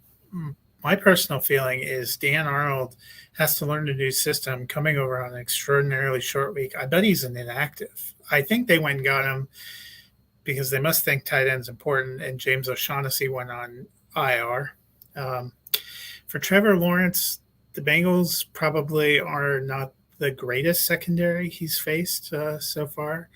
my personal feeling is Dan Arnold has to learn a new system coming over on an extraordinarily short week. I bet he's an inactive. I think they went and got him because they must think tight end's important, and James O'Shaughnessy went on IR. For Trevor Lawrence, the Bengals probably are not the greatest secondary he's faced so far,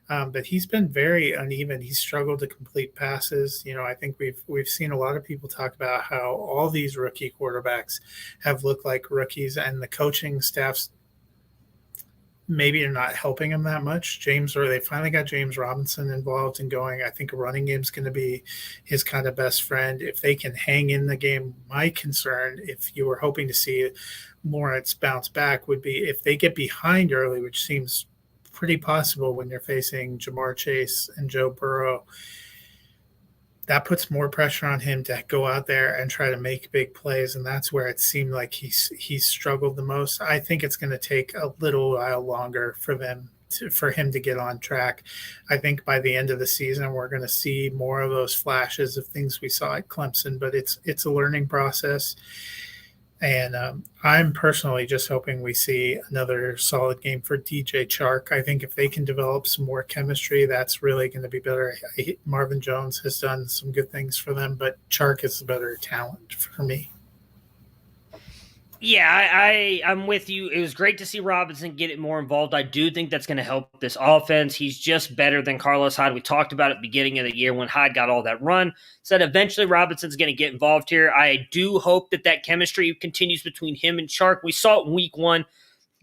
but he's been very uneven. He's struggled to complete passes. You know, I think we've seen a lot of people talk about how all these rookie quarterbacks have looked like rookies, and the coaching staffs maybe are not helping him that much. They finally got James Robinson involved and going. I think a running game is going to be his kind of best friend. If they can hang in the game, my concern, if you were hoping to see Lawrence bounce back, would be if they get behind early, which seems pretty possible when you're facing Jamar Chase and Joe Burrow. That puts more pressure on him to go out there and try to make big plays, and that's where it seemed like he's struggled the most. I think it's going to take a little while longer for him to get on track. I think by the end of the season, we're going to see more of those flashes of things we saw at Clemson, but it's a learning process. And I'm personally just hoping we see another solid game for DJ Chark. I think if they can develop some more chemistry, that's really going to be better. Marvin Jones has done some good things for them, but Chark is the better talent for me. Yeah, I'm with you. It was great to see Robinson get it more involved. I do think that's going to help this offense. He's just better than Carlos Hyde. We talked about it at the beginning of the year when Hyde got all that run. Said eventually Robinson's going to get involved here. I do hope that chemistry continues between him and Chark. We saw it in week 1.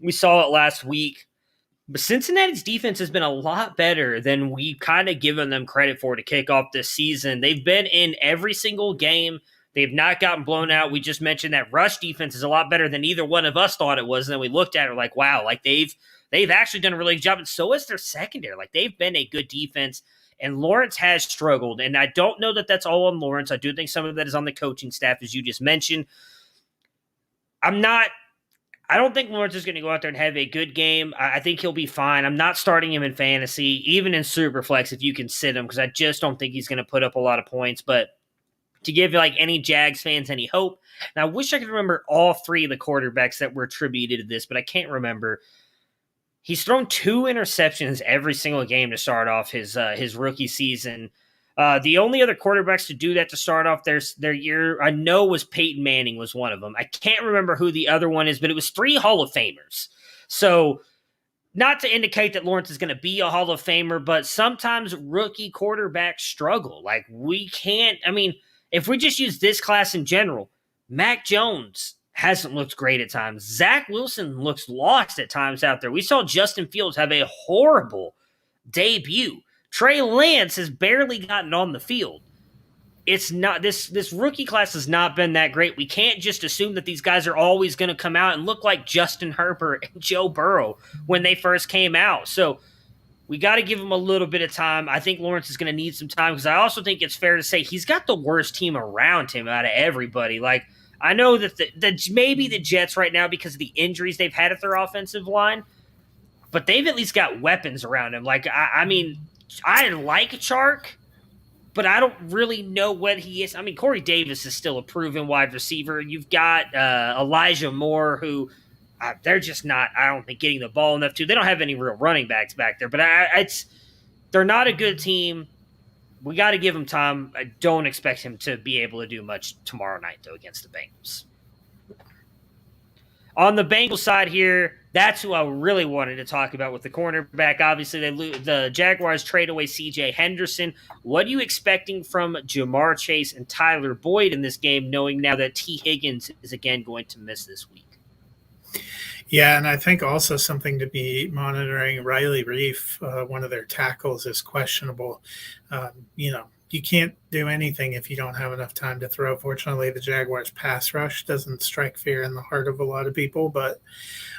We saw it last week. But Cincinnati's defense has been a lot better than we've kind of given them credit for to kick off this season. They've been in every single game. They've not gotten blown out. We just mentioned that rush defense is a lot better than either one of us thought it was. And then we looked at it like, wow, like they've actually done a really good job. And so is their secondary. Like they've been a good defense. And Lawrence has struggled. And I don't know that that's all on Lawrence. I do think some of that is on the coaching staff, as you just mentioned. I'm not I don't think Lawrence is going to go out there and have a good game. I think he'll be fine. I'm not starting him in fantasy, even in Superflex if you can sit him, because I just don't think he's going to put up a lot of points. But to give like any Jags fans any hope, and I wish I could remember all three of the quarterbacks that were attributed to this, but I can't remember. He's thrown 2 interceptions every single game to start off his rookie season. The only other quarterbacks to do that to start off their year, I know, was Peyton Manning was one of them. I can't remember who the other one is, but it was 3 Hall of Famers. So not to indicate that Lawrence is going to be a Hall of Famer, but sometimes rookie quarterbacks struggle. Like if we just use this class in general, Mac Jones hasn't looked great at times. Zach Wilson looks lost at times out there. We saw Justin Fields have a horrible debut. Trey Lance has barely gotten on the field. It's not this rookie class has not been that great. We can't just assume that these guys are always going to come out and look like Justin Herbert and Joe Burrow when they first came out. So we got to give him a little bit of time. I think Lawrence is going to need some time because I also think it's fair to say he's got the worst team around him out of everybody. Like, I know that maybe the Jets right now, because of the injuries they've had at their offensive line, but they've at least got weapons around him. Like, I like Chark, but I don't really know what he is. I mean, Corey Davis is still a proven wide receiver. You've got Elijah Moore, who they're just not, I don't think, getting the ball enough to. They don't have any real running backs back there, but they're not a good team. We got to give him time. I don't expect him to be able to do much tomorrow night, though, against the Bengals. On the Bengals side here, that's who I really wanted to talk about with the cornerback. Obviously, the Jaguars trade away C.J. Henderson. What are you expecting from Jamar Chase and Tyler Boyd in this game, knowing now that T. Higgins is again going to miss this week? Yeah, and I think also something to be monitoring, Riley Reif, one of their tackles, is questionable. You can't do anything if you don't have enough time to throw. Fortunately, the Jaguars' pass rush doesn't strike fear in the heart of a lot of people. But,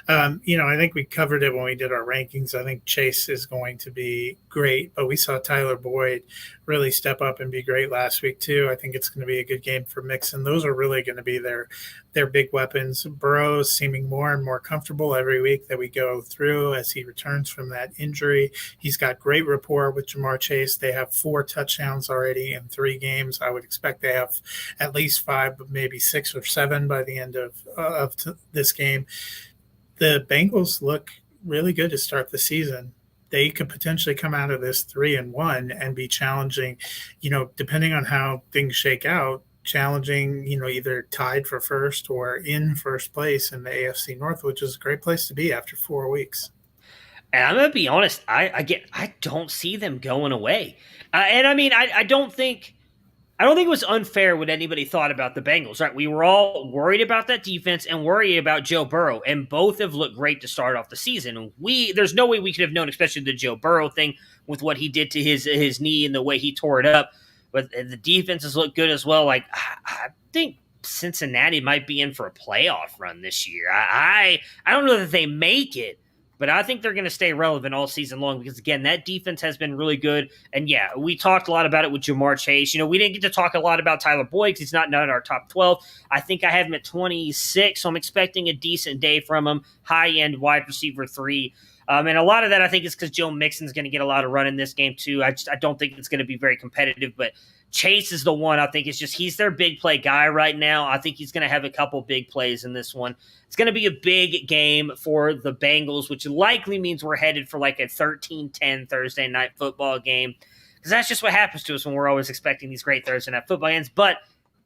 I think we covered it when we did our rankings. I think Chase is going to be great. But we saw Tyler Boyd really step up and be great last week, too. I think it's going to be a good game for Mixon. Those are really going to be their big weapons. Burrow's seeming more and more comfortable every week that we go through as he returns from that injury. He's got great rapport with Jamar Chase. They have 4 touchdowns already in 3 games. I would expect they have at least 5, but maybe 6 or 7 by the end of this game. The Bengals look really good to start the season. They could potentially come out of this 3-1 and be challenging, depending on how things shake out, challenging, either tied for first or in first place in the AFC North, which is a great place to be after 4 weeks. And I'm going to be honest, I don't see them going away. I don't think it was unfair what anybody thought about the Bengals, right? We were all worried about that defense and worried about Joe Burrow, and both have looked great to start off the season. There's no way we could have known, especially the Joe Burrow thing with what he did to his knee and the way he tore it up. But the defenses look good as well. Like, I think Cincinnati might be in for a playoff run this year. I don't know that they make it, but I think they're going to stay relevant all season long because, again, that defense has been really good. And, yeah, we talked a lot about it with Jamar Chase. We didn't get to talk a lot about Tyler Boyd because he's not in our top 12. I think I have him at 26, so I'm expecting a decent day from him, high-end wide receiver 3. And a lot of that, I think, is because Joe Mixon's going to get a lot of run in this game, too. I don't think it's going to be very competitive, but Chase is the one I think is just he's their big play guy right now. I think he's going to have a couple big plays in this one. It's going to be a big game for the Bengals, which likely means we're headed for like a 13-10 Thursday night football game because that's just what happens to us when we're always expecting these great Thursday night football games. But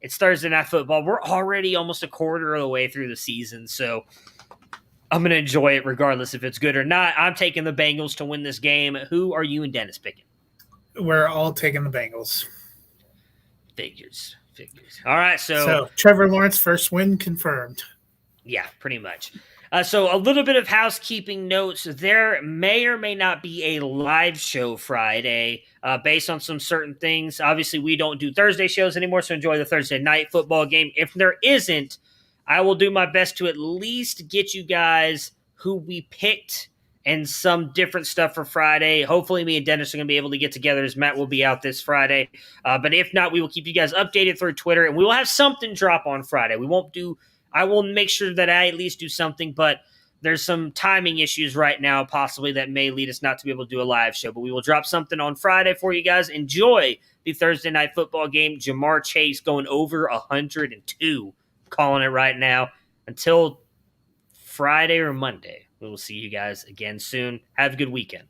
it's Thursday night football. We're already almost a quarter of the way through the season, so I'm going to enjoy it regardless if it's good or not. I'm taking the Bengals to win this game. Who are you and Dennis picking? We're all taking the Bengals. Figures. All right, so Trevor Lawrence first win confirmed. Yeah, pretty much. So a little bit of housekeeping notes. There may or may not be a live show Friday based on some certain things. Obviously, we don't do Thursday shows anymore, so enjoy the Thursday night football game. If there isn't, I will do my best to at least get you guys who we picked and some different stuff for Friday. Hopefully me and Dennis are going to be able to get together as Matt will be out this Friday. But if not, we will keep you guys updated through Twitter, and we will have something drop on Friday. We won't do I will make sure that I at least do something, but there's some timing issues right now possibly that may lead us not to be able to do a live show. But we will drop something on Friday for you guys. Enjoy the Thursday night football game. Jamar Chase going over 102. I'm calling it right now. Until Friday or Monday, we will see you guys again soon. Have a good weekend.